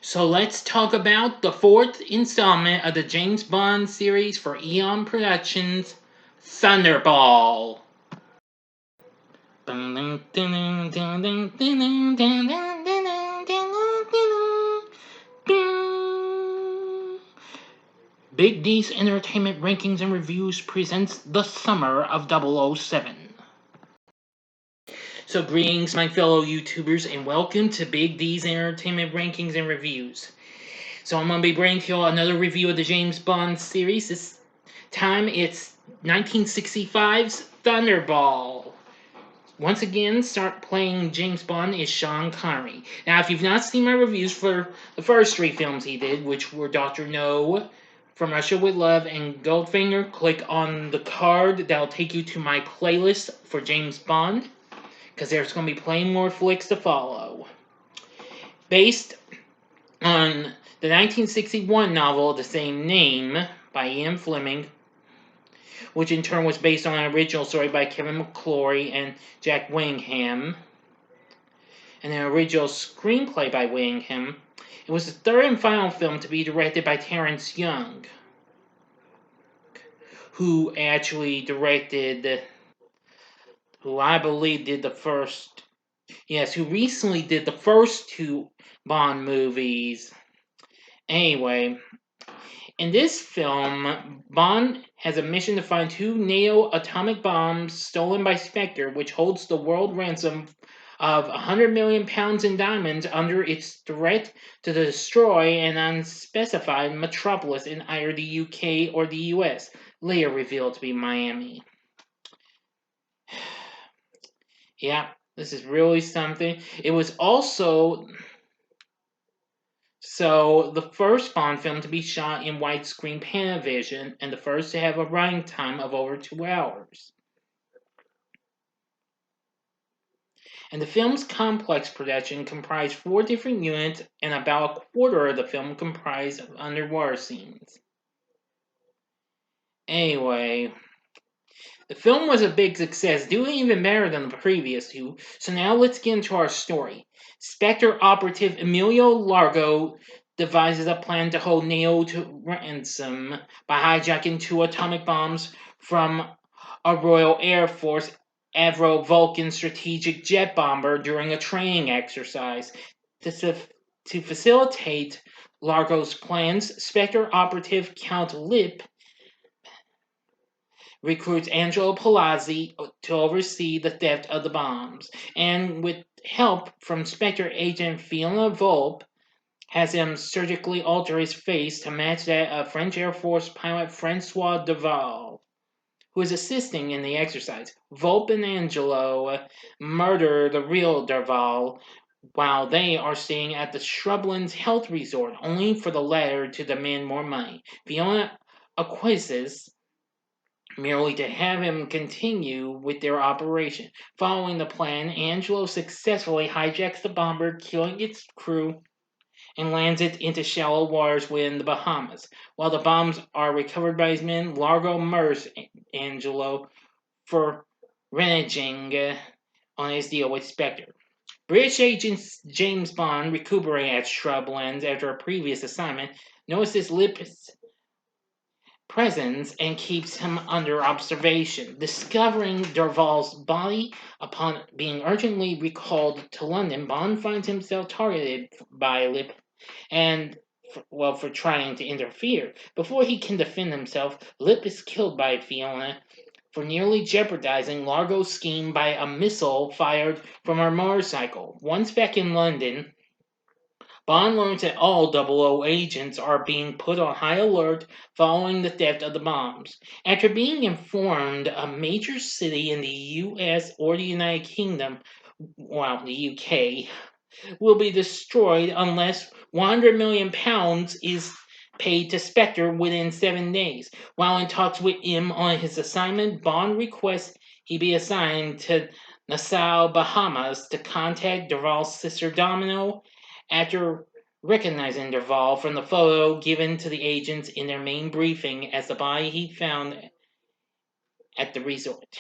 So let's talk about the fourth installment of the James Bond series for Eon Productions, Thunderball. Big D's Entertainment Rankings and Reviews presents the summer of 007. So greetings my fellow YouTubers and welcome to Big D's Entertainment Rankings and Reviews. So I'm going to be bringing to you another review of the James Bond series. This time it's 1965's Thunderball. Once again, start playing James Bond is Sean Connery. Now, if you've not seen my reviews for the first three films he did, which were Dr. No, From Russia with Love, and Goldfinger, click on the card that'll take you to my playlist for James Bond, because there's going to be plenty more flicks to follow. Based on the 1961 novel of the same name by Ian Fleming, which in turn was based on an original story by Kevin McClory and Jack Wingham, and an original screenplay by Wingham. It was the third and final film to be directed by Terrence Young, who actually directed, who I believe did the first, who recently did the first two Bond movies. Anyway, in this film, Bond has a mission to find two NATO atomic bombs stolen by Spectre, which holds the world ransom of 100 million pounds in diamonds under its threat to destroy an unspecified metropolis in either the UK or the US, later revealed to be Miami. Yeah, this is really something. It was also the first Bond film to be shot in widescreen Panavision, and the first to have a running time of over 2 hours. And the film's complex production comprised 4 different units, and about a quarter of the film comprised of underwater scenes. Anyway, the film was a big success, doing even better than the previous two, so now let's get into our story. Spectre operative Emilio Largo devises a plan to hold NATO to ransom by hijacking 2 atomic bombs from a Royal Air Force Avro Vulcan strategic jet bomber during a training exercise. To facilitate Largo's plans, Spectre operative Count Lip recruits Angelo Palazzi to oversee the theft of the bombs, and with help from Spectre agent Fiona Volpe, has him surgically alter his face to match that of French Air Force pilot Francois Duval, who is assisting in the exercise. Volpe and Angelo murder the real Duval while they are staying at the Shrublands Health Resort, only for the latter to demand more money. Fiona acquiesces merely to have him continue with their operation. Following the plan, Angelo successfully hijacks the bomber, killing its crew, and lands it into shallow waters within the Bahamas. While the bombs are recovered by his men, Largo murders Angelo for reneging on his deal with Spectre. British agent James Bond, recuperating at Shrublands after a previous assignment, notices Lip's presence and keeps him under observation. Discovering Derval's body upon being urgently recalled to London, Bond finds himself targeted by Lip and for trying to interfere. Before he can defend himself, Lip is killed by Fiona for nearly jeopardizing Largo's scheme by a missile fired from her motorcycle. Once back in London, Bond learns that all 00 agents are being put on high alert following the theft of the bombs. After being informed a major city in the US or the United Kingdom, the UK, will be destroyed unless 100 million pounds is paid to Spectre within 7 days. While in talks with him on his assignment, Bond requests he be assigned to Nassau, Bahamas to contact Derval's sister Domino. After recognizing Derval from the photo given to the agents in their main briefing as the body he found at the resort.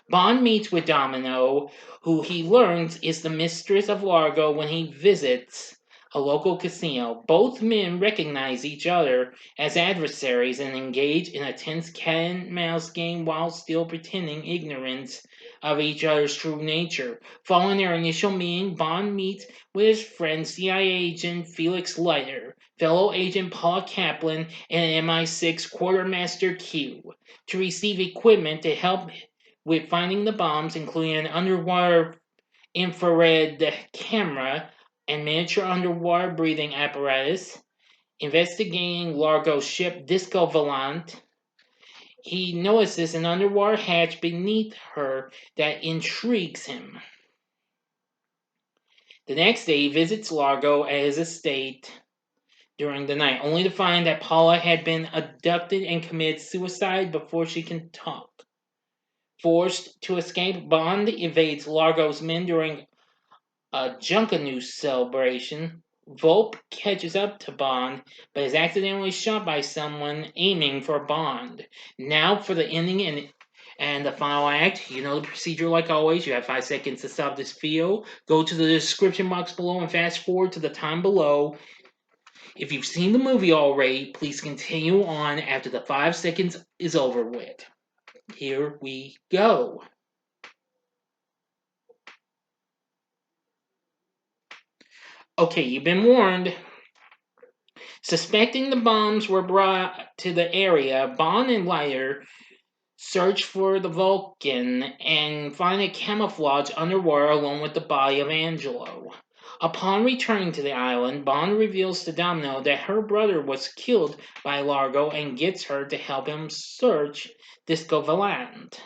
Bond meets with Domino, who he learns is the mistress of Largo when he visits a local casino. Both men recognize each other as adversaries and engage in a tense cat and mouse game while still pretending ignorance of each other's true nature. Following their initial meeting, Bond meets with his friend CIA agent Felix Leiter, fellow agent Paula Kaplan, and MI6 Quartermaster Q to receive equipment to help with finding the bombs, including an underwater infrared camera and miniature underwater breathing apparatus. Investigating Largo's ship Disco Volant, he notices an underwater hatch beneath her that intrigues him. The next day, he visits Largo at his estate during the night, only to find that Paula had been abducted and committed suicide before she can talk. Forced to escape, Bond evades Largo's men during a Junkanoo celebration. Volpe catches up to Bond, but is accidentally shot by someone aiming for Bond. Now for the ending and the final act. You know the procedure like always. You have 5 seconds to stop this video. Go to the description box below and fast forward to the time below. If you've seen the movie already, please continue on after the 5 seconds is over with. Here we go. Okay, you've been warned. Suspecting the bombs were brought to the area, Bond and Leiter search for the Vulcan and find it camouflaged underwater along with the body of Angelo. Upon returning to the island, Bond reveals to Domino that her brother was killed by Largo and gets her to help him search Disco Volant.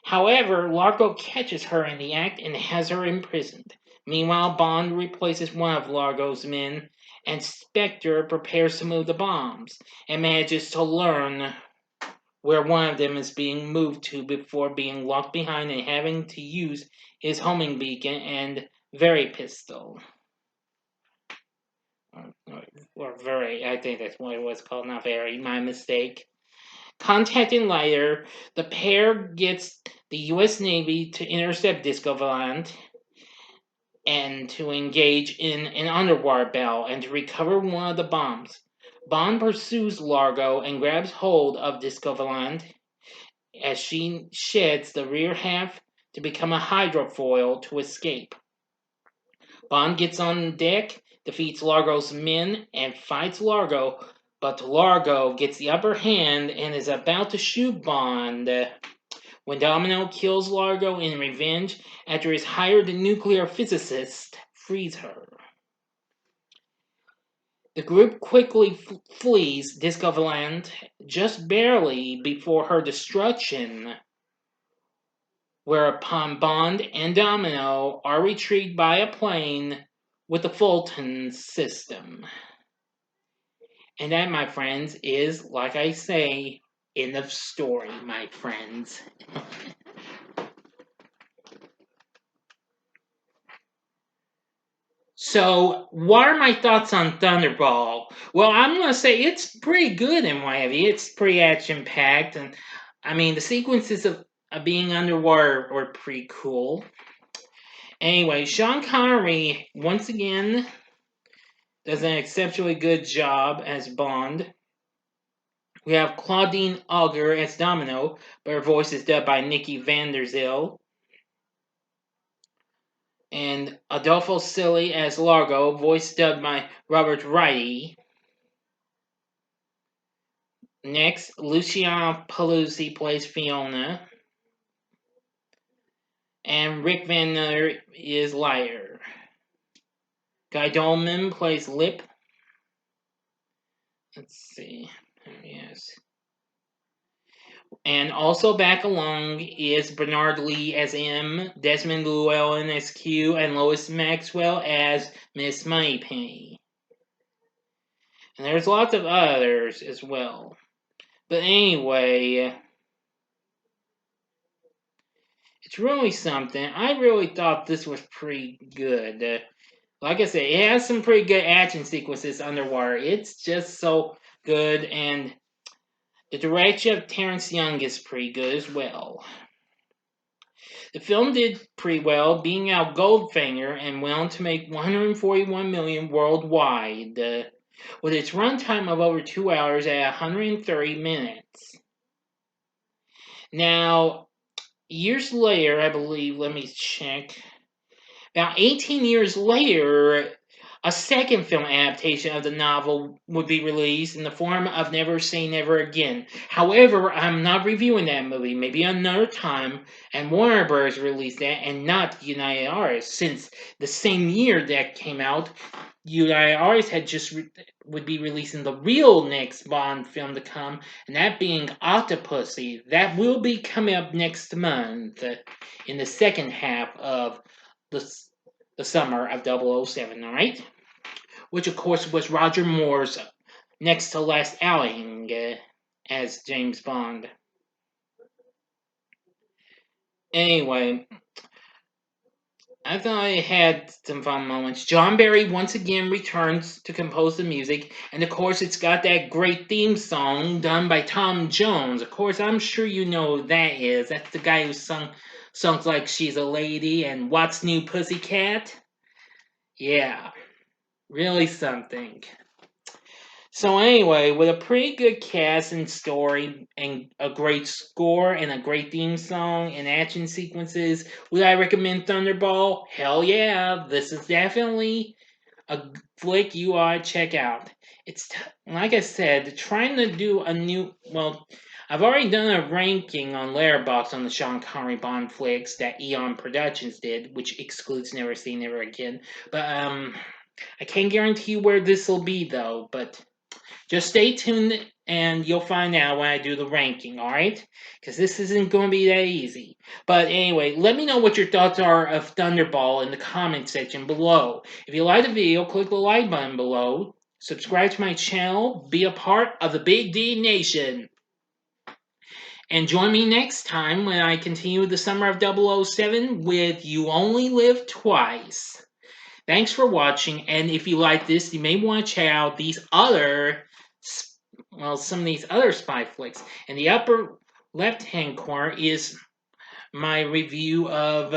However, Largo catches her in the act and has her imprisoned. Meanwhile, Bond replaces one of Largo's men, and Spectre prepares to move the bombs, and manages to learn where one of them is being moved to before being locked behind and having to use his homing beacon and Very pistol. Or Very, I think that's what it was called, not Very, my mistake. Contacting Leiter, the pair gets the U.S. Navy to intercept Disco Volant and to engage in an underwater battle and to recover one of the bombs. Bond pursues Largo and grabs hold of Disco Volant as she sheds the rear half to become a hydrofoil to escape. Bond gets on deck, defeats Largo's men, and fights Largo, but Largo gets the upper hand and is about to shoot Bond when Domino kills Largo in revenge after his hired nuclear physicist frees her. The group quickly flees Disco Volant just barely before her destruction, whereupon Bond and Domino are retrieved by a plane with the Fulton system. And that, my friends, is, like I say, end of story, my friends. So, what are my thoughts on Thunderball? Well, I'm going to say it's pretty good in my opinion. It's pretty action-packed, and I mean, the sequences of being underwater were pretty cool. Anyway, Sean Connery, once again, does an exceptionally good job as Bond. We have Claudine Auger as Domino, but her voice is dubbed by Nikki Van Der Zyl. And Adolfo Celi as Largo, voice dubbed by Robert Wrighty. Next, Luciana Paluzzi plays Fiona. And Rick Van Nutter is Leiter. Guy Dolman plays Lip. Let's see. Yes. And also back along is Bernard Lee as M, Desmond Llewellyn as Q, and Lois Maxwell as Miss Moneypenny. And there's lots of others as well. But anyway, it's really something. I really thought this was pretty good. Like I said, it has some pretty good action sequences underwater. It's just so good, and the direction of Terrence Young is pretty good as well. The film did pretty well, being out Goldfinger and went on to make 141 million worldwide, with its runtime of over 2 hours at 130 minutes. Now, years later, I believe, let me check. Now, 18 years later, a second film adaptation of the novel would be released in the form of Never Say Never Again. However, I'm not reviewing that movie. Maybe another time, and Warner Bros. Released that, and not United Artists, since the same year that came out, United Artists had would be releasing the real next Bond film to come, and that being Octopussy. That will be coming up next month, in the second half of the the summer of 007, all right? Which, of course, was Roger Moore's next to last outing as James Bond. Anyway, I thought I had some fun moments. John Barry once again returns to compose the music, and of course, it's got that great theme song done by Tom Jones. Of course, I'm sure you know who that is. That's the guy who sung songs like She's a Lady and What's New Pussycat? Yeah, really something. So anyway, with a pretty good cast and story and a great score and a great theme song and action sequences, would I recommend Thunderball? Hell yeah, this is definitely a flick you ought to check out. Like I said, trying to do a new, well, I've already done a ranking on Letterboxd on the Sean Connery Bond flicks that Eon Productions did, which excludes Never Say Never Again. But I can't guarantee you where this will be though, but just stay tuned and you'll find out when I do the ranking, alright? Because this isn't going to be that easy. But anyway, let me know what your thoughts are of Thunderball in the comment section below. If you like the video, click the like button below. Subscribe to my channel. Be a part of the Big D Nation. And join me next time when I continue the summer of 007 with You Only Live Twice. Thanks for watching, and if you like this, you may want to check out some of these other spy flicks. In the upper left-hand corner is my review of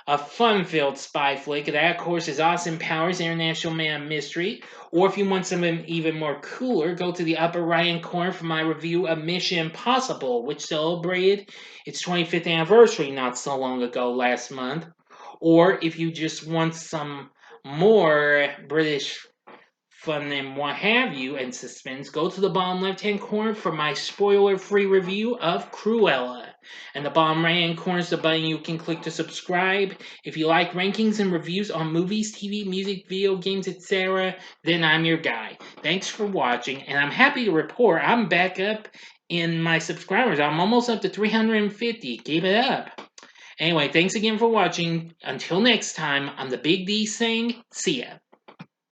a fun-filled spy flick. That, of course, is Austin Powers' International Man of Mystery. Or if you want something even more cooler, go to the upper right-hand corner for my review of Mission Impossible, which celebrated its 25th anniversary not so long ago last month. Or if you just want some more British fun and what have you and suspense, go to the bottom left-hand corner for my spoiler-free review of Cruella. And the bottom right-hand corner is the button you can click to subscribe. If you like rankings and reviews on movies, TV, music, video games, etc., then I'm your guy. Thanks for watching, and I'm happy to report I'm back up in my subscribers. I'm almost up to 350. Keep it up. Anyway, thanks again for watching. Until next time, I'm the Big D saying, see ya.